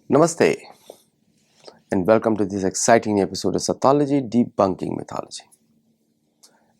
Namaste and welcome to this exciting episode of Sathology Debunking Mythology।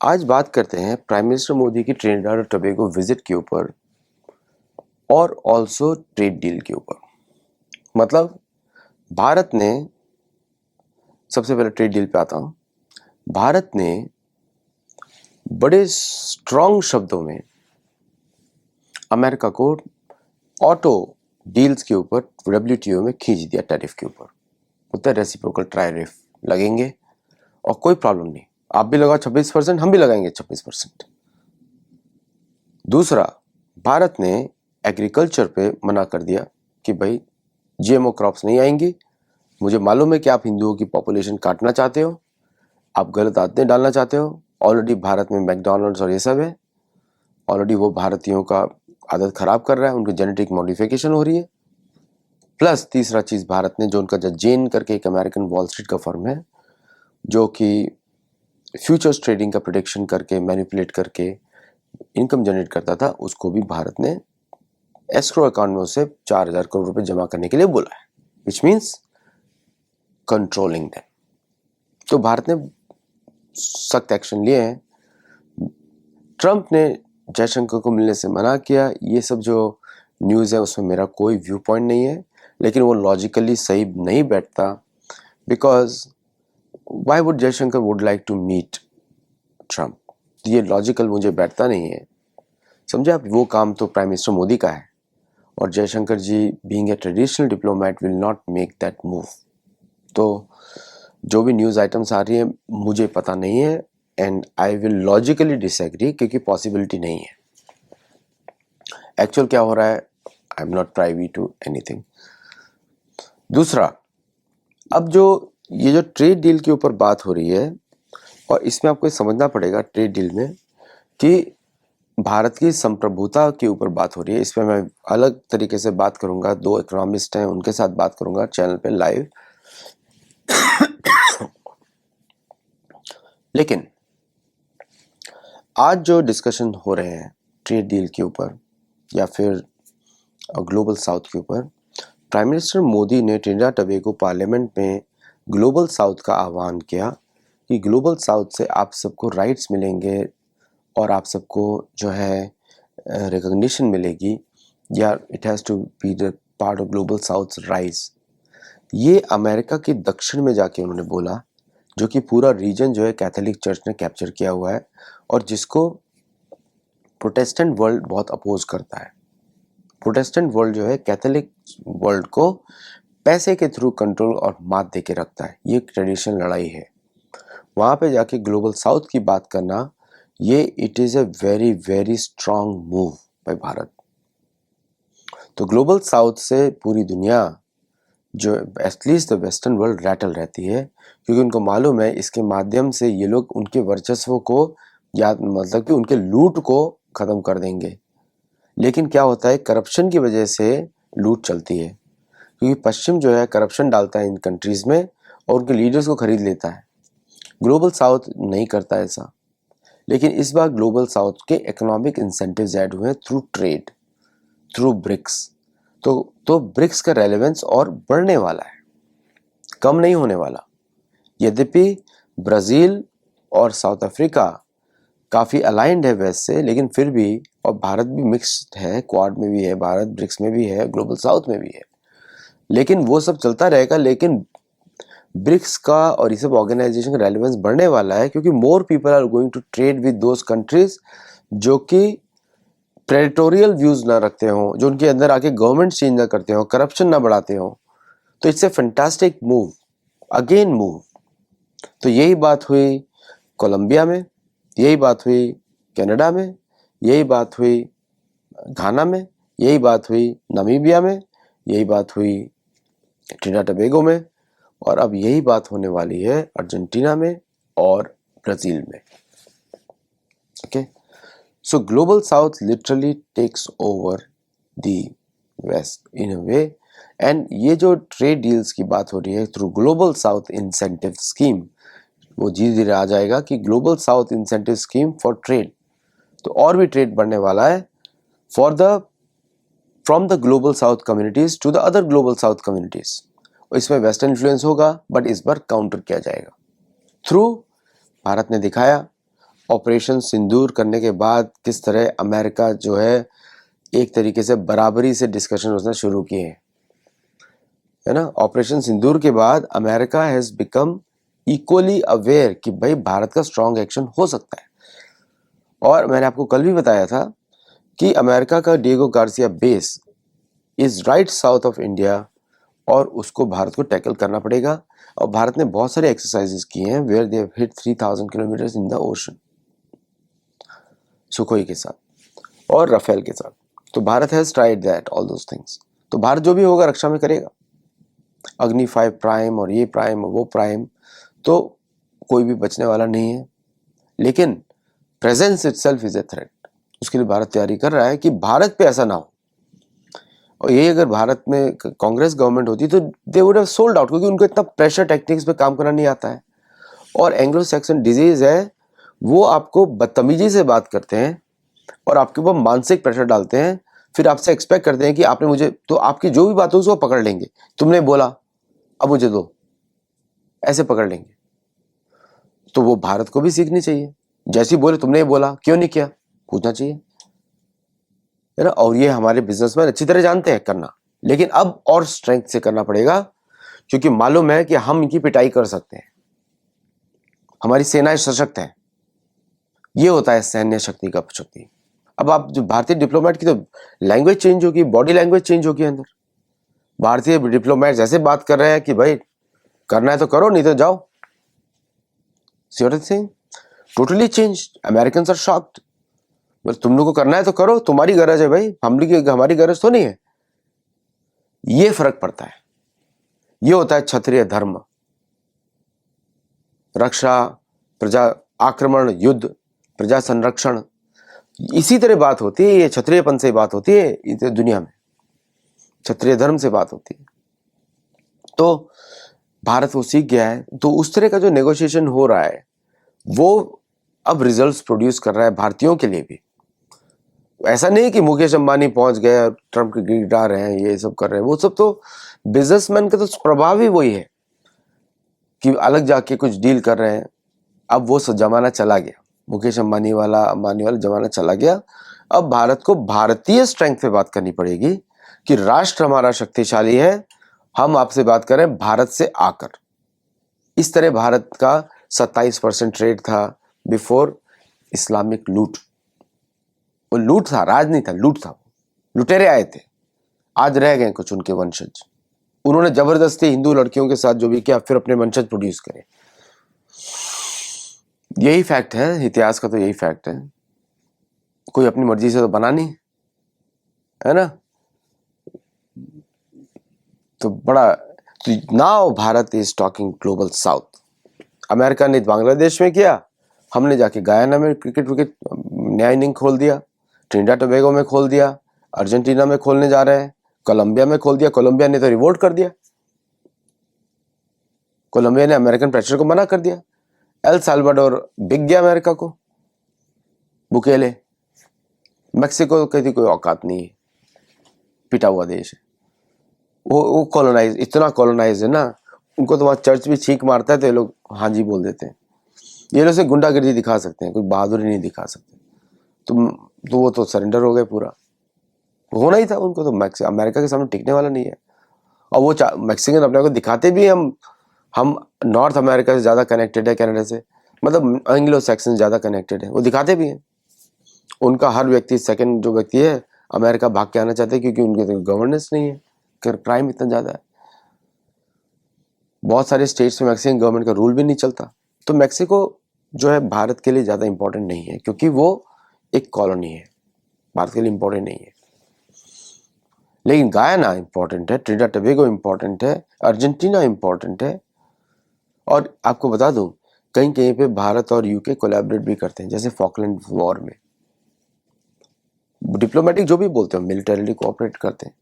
आज बात करते हैं प्राइम मिनिस्टर मोदी की ट्रिनिडाड और टोबैगो विजिट के ऊपर और ऑल्सो ट्रेड डील के ऊपर। मतलब भारत ने, सबसे पहले ट्रेड डील पे आता हूँ। भारत ने बड़े स्ट्रॉन्ग शब्दों में अमेरिका को ऑटो डील्स के ऊपर WTO में खींच दिया, टैरिफ के ऊपर। होता है रेसिप्रोकल टैरिफ लगेंगे और कोई प्रॉब्लम नहीं, आप भी लगाओ 26%, हम भी लगाएंगे 26%। दूसरा, भारत ने एग्रीकल्चर पे मना कर दिया कि भाई GMO क्रॉप्स नहीं आएंगी। मुझे मालूम है कि आप हिंदुओं की पॉपुलेशन काटना चाहते हो, आप गलत आदतें डालना चाहते हो। ऑलरेडी भारत में मैकडॉनल्ड्स और ये सब है, ऑलरेडी वो भारतीयों का आदत खराब कर रहा है, उनकी जेनेटिक मॉडिफिकेशन हो रही है। प्लस तीसरा चीज़, भारत ने जो उनका जेन करके एक अमेरिकन वॉल स्ट्रीट का फर्म है जो कि फ्यूचर्स ट्रेडिंग का प्रेडिक्शन करके, मैनिपुलेट करके इनकम जनरेट करता था, उसको भी भारत ने एस्क्रो अकाउंट में उसे 4,000 करोड़ रुपए जमा करने के लिए बोला है, विच मीन्स कंट्रोलिंग दैम। तो भारत ने सख्त एक्शन लिए हैं। ट्रंप ने जयशंकर को मिलने से मना किया। ये सब जो न्यूज़ है उसमें मेरा कोई व्यू पॉइंट नहीं है, लेकिन वो लॉजिकली सही नहीं बैठता। Because why would Jaishankar would like to meet Trump? ये लॉजिकल मुझे बैठता नहीं है। समझे आप, वो काम तो प्राइम मिनिस्टर मोदी का है और Jaishankar ji being a traditional diplomat will not make that move. तो जो भी न्यूज़ आइटम्स आ रही है मुझे पता नहीं है and I will logically disagree, क्योंकि पॉसिबिलिटी नहीं है। एक्चुअल क्या हो रहा है, I am not privy to anything. दूसरा, अब जो ये जो ट्रेड डील के ऊपर बात हो रही है, और इसमें आपको समझना पड़ेगा ट्रेड डील में कि भारत की संप्रभुता के ऊपर बात हो रही है। इस पर मैं अलग तरीके से बात करूंगा, 2 इकोनॉमिस्ट हैं उनके साथ बात करूंगा चैनल पे लाइव। लेकिन आज जो डिस्कशन हो रहे हैं ट्रेड डील के ऊपर या फिर ग्लोबल साउथ के ऊपर, प्राइम मिनिस्टर मोदी ने ट्रिनिडाड टोबैगो पार्लियामेंट में ग्लोबल साउथ का आह्वान किया कि ग्लोबल साउथ से आप सबको राइट्स मिलेंगे और आप सबको जो है रिकॉग्निशन मिलेगी, या it has to be the part of global south rise. ये अमेरिका के दक्षिण में जाके उन्होंने बोला, जो कि पूरा रीजन जो है कैथोलिक चर्च ने कैप्चर किया हुआ है और जिसको प्रोटेस्टेंट वर्ल्ड बहुत अपोज करता है। प्रोटेस्टेंट वर्ल्ड जो है कैथोलिक वर्ल्ड को पैसे के थ्रू कंट्रोल और मात दे के रखता है। ये एक ट्रेडिशनल लड़ाई है। वहाँ पे जाके ग्लोबल साउथ की बात करना, ये it is a very very strong move by Bharat. तो ग्लोबल साउथ से पूरी दुनिया, जो at least the western world, rattle रहती है, क्योंकि उनको मालूम है इसके माध्यम से ये लोग उनके वर्चस्व को, या मतलब कि उनके लूट को ख़त्म कर देंगे। लेकिन क्या होता है, करप्शन की वजह से लूट चलती है, क्योंकि पश्चिम जो है करप्शन डालता है इन कंट्रीज़ में और उनके लीडर्स को खरीद लेता है। ग्लोबल साउथ नहीं करता ऐसा। लेकिन इस बार ग्लोबल साउथ के इकोनॉमिक इंसेंटिव्स ऐड हुए थ्रू ट्रेड, थ्रू ब्रिक्स। तो ब्रिक्स का रेलेवेंस और बढ़ने वाला है, कम नहीं होने वाला। यद्यपि ब्राज़ील और साउथ अफ्रीका काफ़ी अलाइंड है वेस्ट से, लेकिन फिर भी, और भारत भी मिक्स्ड है, क्वाड में भी है भारत, ब्रिक्स में भी है, ग्लोबल साउथ में भी है, लेकिन वो सब चलता रहेगा। लेकिन ब्रिक्स का और ये सब ऑर्गेनाइजेशन का रेलेवेंस बढ़ने वाला है, क्योंकि more people are going to trade with those countries जो कि प्रेडेटोरियल व्यूज ना रखते हो, जो उनके अंदर आके गवर्नमेंट चेंज ना करते हो, करप्शन ना बढ़ाते हो। तो it's a fantastic move, again move. तो यही बात हुई कोलंबिया में, यही बात हुई कनाडा में, यही बात हुई घाना में, यही बात हुई नामीबिया में, यही बात हुई ट्रिनिडाड टोबैगो में, और अब यही बात होने वाली है अर्जेंटीना में और ब्राज़ील में। Okay, so global south literally takes over the west in a way. And ये जो ट्रेड डील्स की बात हो रही है through global south incentive scheme, वो धीरे धीरे आ जाएगा कि global south incentive scheme for trade. तो और भी ट्रेड बढ़ने वाला है for the from the global south communities to the other global south communities. इसमें वेस्टर्न इन्फ्लुएंस होगा, बट इस बार काउंटर किया जाएगा थ्रू, भारत ने दिखाया ऑपरेशन सिंदूर करने के बाद किस तरह अमेरिका जो है एक तरीके से बराबरी से डिस्कशन उसने शुरू किए हैं, है ना। ऑपरेशन सिंदूर के बाद America has become equally aware कि भाई भारत का स्ट्रॉन्ग एक्शन हो सकता है। और मैंने आपको कल भी बताया था कि अमेरिका का Diego Garcia base is right south of India, और उसको भारत को टैकल करना पड़ेगा। और भारत ने बहुत सारे एक्सरसाइजेस किए हैं where they have hit 3000 kilometres in the ocean, Sukhoi के साथ और राफेल के साथ। तो Bharat has tried that all those things. तो भारत जो भी होगा रक्षा में करेगा, अग्नि 5 प्राइम और ये प्राइम और वो प्राइम, तो कोई भी बचने वाला नहीं है। लेकिन presence itself is a threat. उसके लिए भारत तैयारी कर रहा है कि भारत पे ऐसा ना हो। और ये अगर भारत में कांग्रेस गवर्नमेंट होती तो they would have sold out, क्योंकि उनको इतना प्रेशर टेक्निक्स पे काम करना नहीं आता है। और एंग्लो सैक्सन डिजीज है, वो आपको बदतमीजी से बात करते हैं और आपके ऊपर मानसिक प्रेशर डालते हैं, फिर आपसे एक्सपेक्ट करते हैं कि आपने मुझे, तो आपकी जो भी बात हो उसको पकड़ लेंगे। तुमने बोला अब मुझे दो, ऐसे पकड़ लेंगे। तो वो भारत को भी सीखनी चाहिए, जैसे ही बोले तुमने ये बोला क्यों नहीं किया, पूछना चाहिए, है ना। और ये हमारे बिजनेसमैन अच्छी तरह जानते हैं करना, लेकिन अब और स्ट्रेंथ से करना पड़ेगा, क्योंकि मालूम है कि हम इनकी पिटाई कर सकते हैं, हमारी सेनाएं सशक्त हैं। ये होता है सैन्य शक्ति का शक्ति। अब आप जो भारतीय डिप्लोमेट की तो लैंग्वेज चेंज होगी, बॉडी लैंग्वेज चेंज होगी अंदर। भारतीय डिप्लोमेट जैसे बात कर रहे हैं कि भाई करना है तो करो, नहीं तो जाओ। Singh totally change. American are shocked. तुम लोग को करना है तो करो, तुम्हारी गरज है भाई, हमारी गरज तो नहीं है। ये फर्क पड़ता है। ये होता है क्षत्रिय धर्म। रक्षा, प्रजा आक्रमण, युद्ध, प्रजा संरक्षण, इसी तरह बात होती है। ये क्षत्रियपन से बात होती है इस दुनिया में, क्षत्रिय धर्म से बात होती है। तो भारत वो सीख गया है। तो उस तरह का जो नेगोशिएशन हो रहा है वो अब रिजल्ट्स प्रोड्यूस कर रहा है भारतीयों के लिए भी। ऐसा नहीं कि मुकेश अंबानी पहुंच गए, ट्रम्प के गिरा रहे हैं, ये सब कर रहे हैं, वो सब तो बिजनेसमैन का तो प्रभाव ही वही है कि अलग जाके कुछ डील कर रहे हैं। अब वो जमाना चला गया, मुकेश अंबानी वाला जमाना चला गया। अब भारत को भारतीय स्ट्रेंथ पे बात करनी पड़ेगी कि राष्ट्र हमारा शक्तिशाली है, हम आपसे बात करें भारत से आकर। इस तरह भारत का 27% ट्रेड था बिफोर इस्लामिक लूट। वो लूट था, राज नहीं था, लूट था। लुटेरे आए थे, आज रह गए कुछ उनके वंशज। उन्होंने जबरदस्ती हिंदू लड़कियों के साथ जो भी किया, फिर अपने वंशज प्रोड्यूस करे। यही फैक्ट है, इतिहास का तो यही फैक्ट है। कोई अपनी मर्जी से तो बना नहीं, है ना। तो बड़ा, तो now Bharat is talking global south. America ने बांग्लादेश में किया, हमने जाके गयाना में क्रिकेट विकेट नया इनिंग खोल दिया, ट्रिनिडाद टोबैगो में खोल दिया, अर्जेंटीना में खोलने जा रहे हैं, कोलंबिया में खोल दिया। कोलंबिया ने तो रिवोल्ट कर दिया, कोलंबिया ने अमेरिकन प्रेशर को मना कर दिया। एल साल्वाडोर बिक गया अमेरिका को, बुकेले। मेक्सिको की कोई औकात नहीं है, पिटा हुआ देश है। वो कॉलोनाइज, इतना कॉलोनाइज है ना, उनको तो वहाँ चर्च भी छींक मारता है तो ये लोग हाँ जी बोल देते हैं। ये लोग से गुंडागिर्दी दिखा सकते हैं, कोई बहादुरी नहीं दिखा सकते। तो वो तो सरेंडर हो गए पूरा। होना ही था उनको, तो अमेरिका के सामने टिकने वाला नहीं है। और वो मैक्सिकन अपने को दिखाते भी, हम नॉर्थ अमेरिका से ज़्यादा कनेक्टेड है कनाडा से, मतलब एंग्लो सैक्सन ज़्यादा कनेक्टेड है, वो दिखाते भी हैं। उनका हर व्यक्ति, सेकंड जो व्यक्ति है अमेरिका भाग के आना चाहते हैं, क्योंकि उनके तो गवर्नेंस नहीं है, क्राइम इतना ज़्यादा है। बहुत सारे स्टेट्स में मैक्सिकन गवर्नमेंट का रूल भी नहीं चलता। तो मैक्सिको जो है भारत के लिए ज़्यादा इंपॉर्टेंट नहीं है, क्योंकि वो एक कॉलोनी है, भारत के लिए इंपॉर्टेंट नहीं है। लेकिन गायाना इंपॉर्टेंट है, ट्रिनिडाद टोबैगो इंपॉर्टेंट है, अर्जेंटीना इंपॉर्टेंट है। और आपको बता दूं, कहीं कहीं पे भारत और यूके कोलैबोरेट भी करते हैं, जैसे फॉकलैंड वॉर में। डिप्लोमेटिक जो भी बोलते हैं, मिलिटरीली कोऑपरेट करते हैं,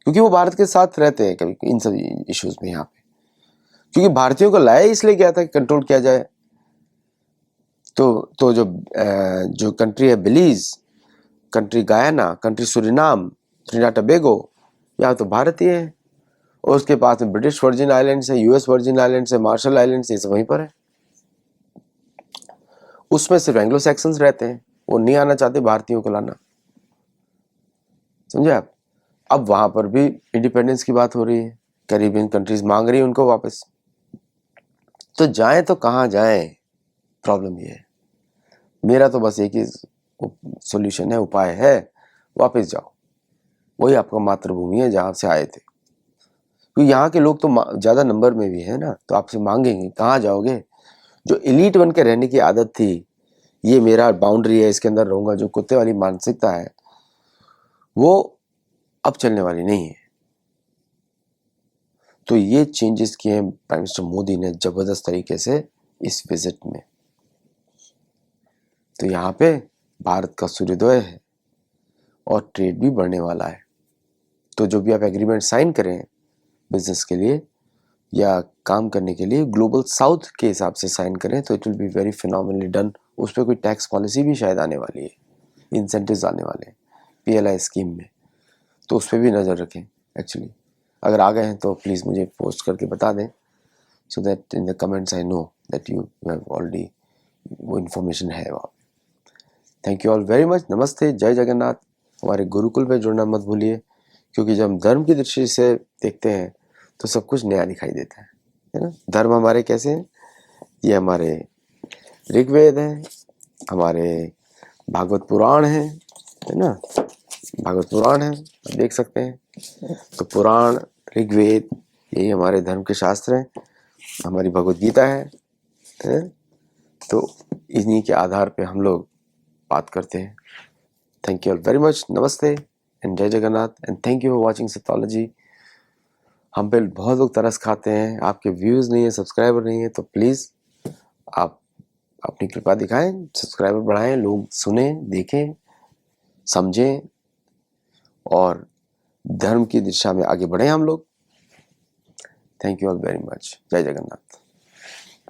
क्योंकि वो भारत के साथ रहते हैं कभी इन सब इश्यूज में। यहाँ पे क्योंकि भारतीयों को लाया इसलिए गया था कि कंट्रोल किया जाए। तो जो कंट्री है Belize, country Guyana, country Suriname, Trinidad Tobago यहाँ तो भारतीय है, और उसके पास में ब्रिटिश वर्जिन आइलैंड्स है, यूएस वर्जिन आइलैंड्स है, मार्शल आइलैंड्स, ये सब वहीं पर है। उसमें सिर्फ एंग्लो सैक्सन्स रहते हैं, वो नहीं आना चाहते भारतीयों को लाना, समझे आप। अब वहां पर भी इंडिपेंडेंस की बात हो रही है, कैरिबियन कंट्रीज मांग रही है उनको वापस। तो जाएं तो कहाँ जाएं, प्रॉब्लम ये है। मेरा तो बस एक ही सॉल्यूशन है, उपाय है, वापस जाओ, वही आपका मातृभूमि है जहां से आए थे। क्योंकि यहाँ के लोग तो ज्यादा नंबर में भी है ना, तो आपसे मांगेंगे, कहाँ जाओगे। जो एलीट बन के रहने की आदत थी, ये मेरा बाउंड्री है, इसके अंदर रहूंगा, जो कुत्ते वाली मानसिकता है, वो अब चलने वाली नहीं है। तो ये चेंजेस किए हैं प्राइम मिनिस्टर मोदी ने जबरदस्त तरीके से इस विजिट में। तो यहाँ पे भारत का सूर्योदय है और ट्रेड भी बढ़ने वाला है। तो जो भी आप एग्रीमेंट साइन करें बिजनेस के लिए या काम करने के लिए, ग्लोबल साउथ के हिसाब से साइन करें, तो it will be very phenomenally done. उस पर कोई टैक्स पॉलिसी भी शायद आने वाली है, इंसेंटिव्स आने वाले हैं PLI स्कीम में, तो उस पर भी नज़र रखें। एक्चुअली अगर आ गए हैं तो प्लीज़ मुझे पोस्ट करके बता दें, so that in the comments I know that you have already, वो इन्फॉर्मेशन है वहाँ। Thank you all very much. नमस्ते, जय जगन्नाथ। हमारे गुरुकुल पे जुड़ना मत भूलिए, क्योंकि जब हम धर्म की दृष्टि से देखते हैं तो सब कुछ नया दिखाई देता है ना। धर्म हमारे कैसे हैं, ये हमारे ऋग्वेद है, हमारे भागवत पुराण है ना। भागवत पुराण है, आप देख सकते हैं। तो पुराण, ऋग्वेद, यही हमारे धर्म के शास्त्र हैं। हमारी भगवत गीता है? तो इन्हीं के आधार पे हम लोग बात करते हैं। Thank you all very much. नमस्ते एंड जय Jagannath and thank you for watching Sethology. हम पे बहुत लोग तरस खाते हैं, आपके व्यूज़ नहीं है, सब्सक्राइबर नहीं है, तो प्लीज़ आप अपनी कृपा दिखाएं, सब्सक्राइबर बढ़ाएं, लोग सुने, देखें, समझें और धर्म की दिशा में आगे बढ़ें हम लोग। Thank you all very much. जय जगन्नाथ।